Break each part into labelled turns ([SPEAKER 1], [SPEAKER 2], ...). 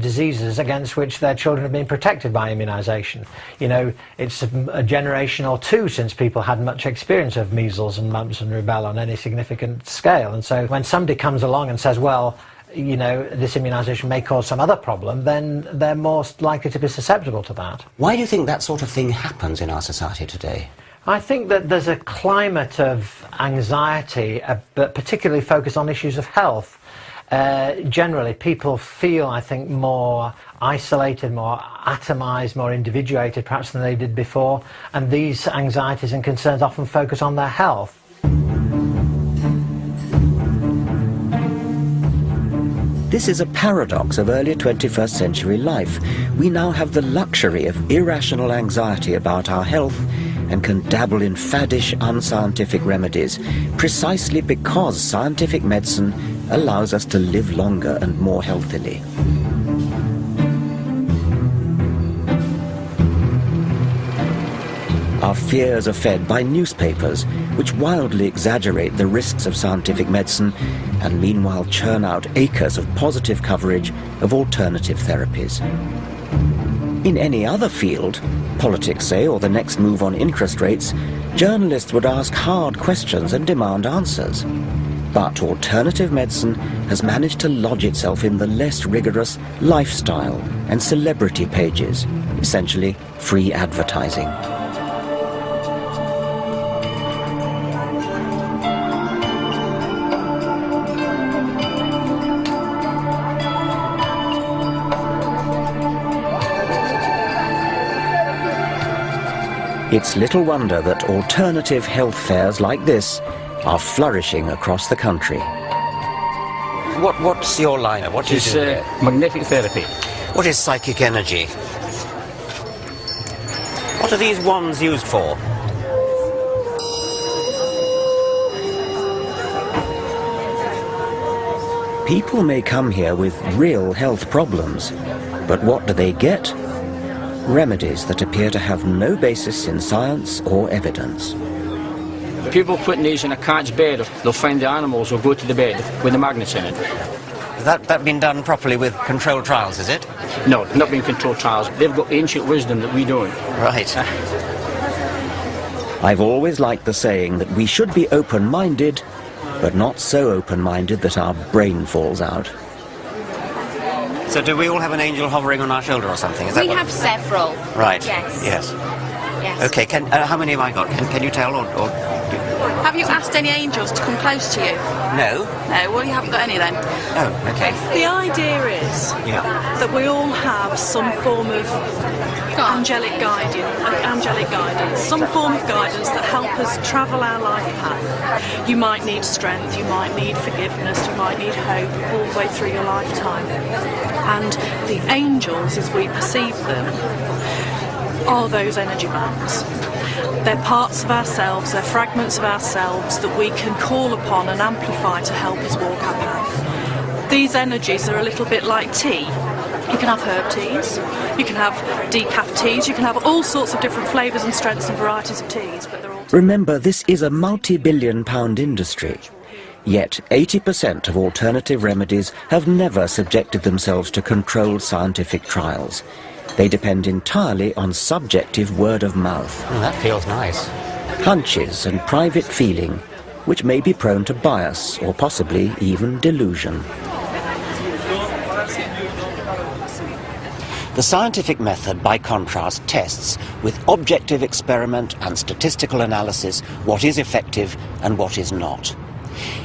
[SPEAKER 1] diseases against which their children have been protected by immunisation. You know, it's a generation or two since people had much experience of measles and mumps and rubella on any significant scale. And so when somebody comes along and says, well, you know, this immunisation may cause some other problem, then they're most likely to be susceptible to that.
[SPEAKER 2] Why do you think that sort of thing happens in our society today?
[SPEAKER 1] I think that there's a climate of anxiety, but particularly focused on issues of health. Generally, people feel, I think, more isolated, more atomised, more individuated perhaps than they did before, and these anxieties and concerns often focus on their health.
[SPEAKER 3] This is a paradox of early 21st century life. We now have the luxury of irrational anxiety about our health and can dabble in faddish, unscientific remedies precisely because scientific medicine allows us to live longer and more healthily. Our fears are fed by newspapers, which wildly exaggerate the risks of scientific medicine and meanwhile churn out acres of positive coverage of alternative therapies. In any other field, politics say, or the next move on interest rates, journalists would ask hard questions and demand answers. But alternative medicine has managed to lodge itself in the less rigorous lifestyle and celebrity pages, essentially free advertising. It's little wonder that alternative health fairs like this are flourishing across the country.
[SPEAKER 2] What's your line? What do you do?
[SPEAKER 4] Magnetic therapy.
[SPEAKER 2] What is psychic energy? What are these wands used for?
[SPEAKER 3] People may come here with real health problems, but what do they get? Remedies that appear to have no basis in science or evidence.
[SPEAKER 4] People putting these in a cat's bed, they'll find the animals will go to the bed with the magnets in it.
[SPEAKER 2] Has that been done properly with controlled trials, is it?
[SPEAKER 4] No, not being controlled trials. They've got ancient wisdom that we don't.
[SPEAKER 2] Right.
[SPEAKER 3] I've always liked the saying that we should be open-minded, but not so open-minded that our brain falls out.
[SPEAKER 2] So do we all have an angel hovering on our shoulder or something? Is that
[SPEAKER 5] we have several.
[SPEAKER 2] Right.
[SPEAKER 5] Yes.
[SPEAKER 2] Yes.
[SPEAKER 5] Yes.
[SPEAKER 2] Okay. How many have I got? Can you tell? Or
[SPEAKER 6] Have you asked any angels to come close to you?
[SPEAKER 2] No.
[SPEAKER 6] No. Well, you haven't got any then.
[SPEAKER 2] Oh. Okay.
[SPEAKER 7] The idea is that we all have some form of angelic guidance, some form of guidance that help us travel our life path. You might need strength, you might need forgiveness, you might need hope all the way through your lifetime. And the angels, as we perceive them, are those energy bands. They're parts of ourselves, they're fragments of ourselves that we can call upon and amplify to help us walk our path. These energies are a little bit like tea. You can have herb teas, you can have decaf teas, you can have all sorts of different flavours and strengths and varieties of teas, but they're all...
[SPEAKER 3] Remember, this is a multi-billion-pound industry. Yet 80% of alternative remedies have never subjected themselves to controlled scientific trials. They depend entirely on subjective word of mouth.
[SPEAKER 2] Oh, that feels nice.
[SPEAKER 3] Hunches and private feeling, which may be prone to bias or possibly even delusion.
[SPEAKER 2] The scientific method, by contrast, tests with objective experiment and statistical analysis what is effective and what is not.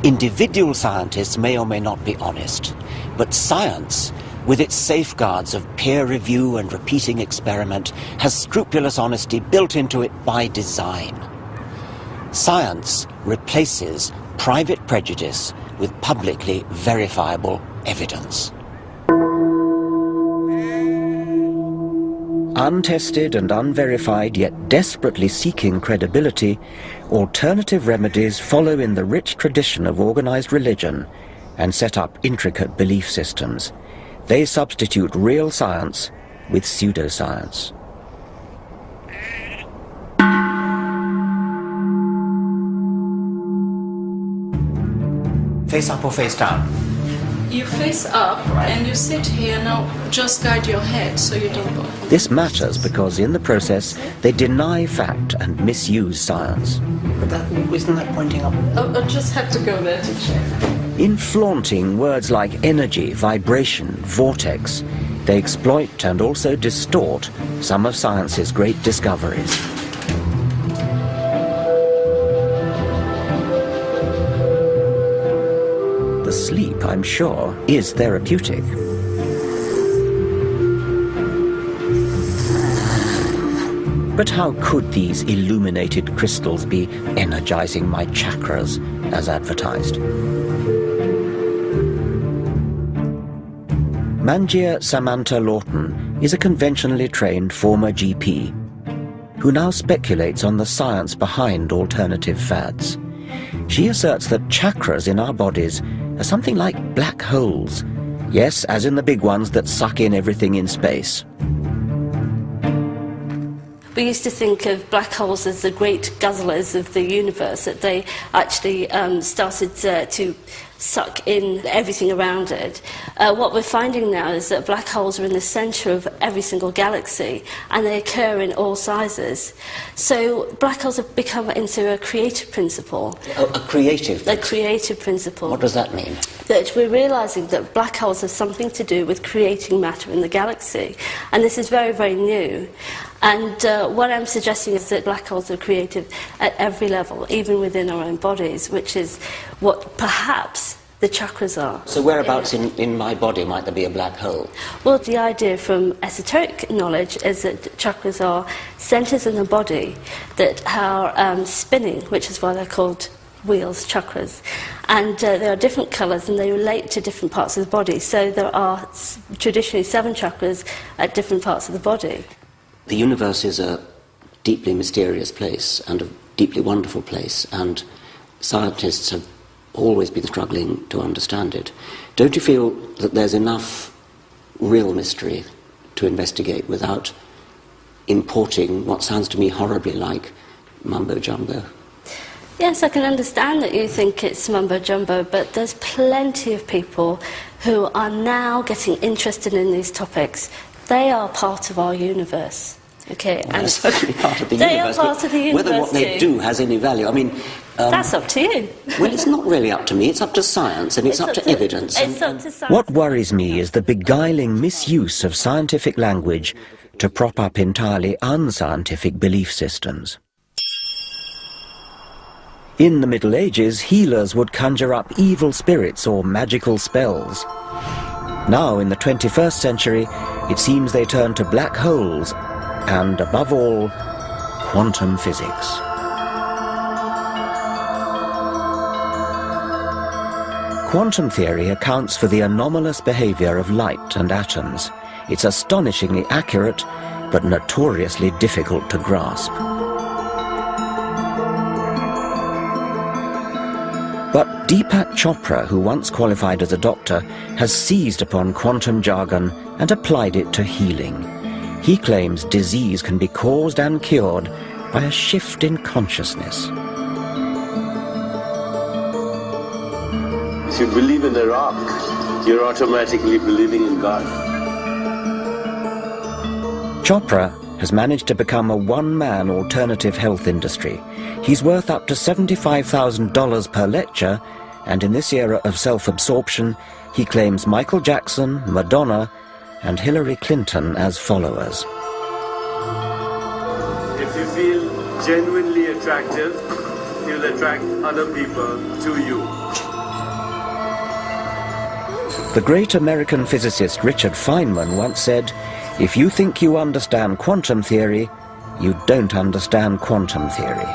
[SPEAKER 2] Individual scientists may or may not be honest, but science, with its safeguards of peer review and repeating experiment, has scrupulous honesty built into it by design. Science replaces private prejudice with publicly verifiable evidence.
[SPEAKER 3] Untested and unverified, yet desperately seeking credibility, alternative remedies follow in the rich tradition of organized religion and set up intricate belief systems. They substitute real science with pseudoscience.
[SPEAKER 2] Face up or face down?
[SPEAKER 7] You face up and you sit here. Now just guide your head so you don't bump.
[SPEAKER 3] This matters because in the process they deny fact and misuse science.
[SPEAKER 2] But isn't that pointing up?
[SPEAKER 7] I'll just have to go there to check.
[SPEAKER 3] In flaunting words like energy, vibration, vortex, they exploit and also distort some of science's great discoveries. The sleep, I'm sure, is therapeutic. But how could these illuminated crystals be energizing my chakras as advertised? Manjir Samantha Lawton is a conventionally trained former GP who now speculates on the science behind alternative fads. She asserts that chakras in our bodies are something like black holes. Yes, as in the big ones that suck in everything in space.
[SPEAKER 5] We used to think of black holes as the great guzzlers of the universe, that they actually started to suck in everything around it. What we're finding now is that black holes are in the centre of every single galaxy, and they occur in all sizes. So black holes have become into a creative principle.
[SPEAKER 2] A creative principle?
[SPEAKER 5] A creative principle.
[SPEAKER 2] What does that mean?
[SPEAKER 5] That we're realising that black holes have something to do with creating matter in the galaxy. And this is very, very new. And what I'm suggesting is that black holes are creative at every level, even within our own bodies, which is what perhaps the chakras are.
[SPEAKER 2] So whereabouts in my body might there be a black hole?
[SPEAKER 5] Well, the idea from esoteric knowledge is that chakras are centres in the body that are spinning, which is why they're called wheels, chakras. And there are different colours and they relate to different parts of the body. So there are traditionally 7 chakras at different parts of the body.
[SPEAKER 2] The universe is a deeply mysterious place and a deeply wonderful place, and scientists have always been struggling to understand it. Don't you feel that there's enough real mystery to investigate without importing what sounds to me horribly like mumbo-jumbo?
[SPEAKER 5] Yes, I can understand that you think it's mumbo-jumbo, but there's plenty of people who are now getting interested in these topics. They are part of our universe. Okay,
[SPEAKER 2] well, and they're certainly part of the universe.
[SPEAKER 5] They are part of the universe.
[SPEAKER 2] Whether what they do has any value, I mean,
[SPEAKER 5] that's up to you.
[SPEAKER 2] Well, it's not really up to me. It's up to science, and it's up to evidence.
[SPEAKER 5] It's up to science.
[SPEAKER 3] What worries me is the beguiling misuse of scientific language to prop up entirely unscientific belief systems. In the Middle Ages, healers would conjure up evil spirits or magical spells. Now, in the 21st century, it seems they turn to black holes and, above all, quantum physics. Quantum theory accounts for the anomalous behavior of light and atoms. It's astonishingly accurate, but notoriously difficult to grasp. But Deepak Chopra, who once qualified as a doctor, has seized upon quantum jargon and applied it to healing. He claims disease can be caused and cured by a shift in consciousness.
[SPEAKER 8] If you believe in a rock, you're automatically believing in God.
[SPEAKER 3] Chopra has managed to become a one-man alternative health industry. He's worth up to $75,000 per lecture, and in this era of self-absorption, he claims Michael Jackson, Madonna, and Hillary Clinton as followers.
[SPEAKER 8] If you feel genuinely attractive, you'll attract other people to you.
[SPEAKER 3] The great American physicist Richard Feynman once said, "If you think you understand quantum theory, you don't understand quantum theory."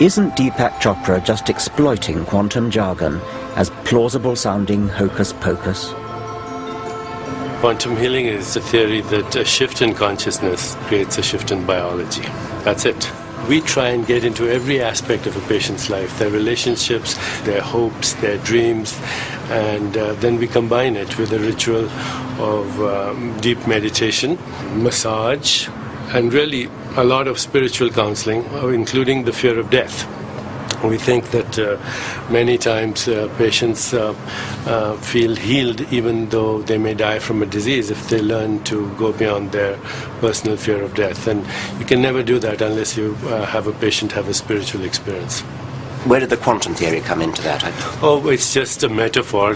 [SPEAKER 3] Isn't Deepak Chopra just exploiting quantum jargon as plausible-sounding hocus-pocus?
[SPEAKER 9] Quantum healing is a theory that a shift in consciousness creates a shift in biology. That's it. We try and get into every aspect of a patient's life, their relationships, their hopes, their dreams, and then we combine it with a ritual of deep meditation, massage, and really a lot of spiritual counseling, including the fear of death. We think that many times patients feel healed even though they may die from a disease if they learn to go beyond their personal fear of death. And you can never do that unless you have a patient have a spiritual experience.
[SPEAKER 2] Where did the quantum theory come into that?
[SPEAKER 9] Oh, it's just a metaphor.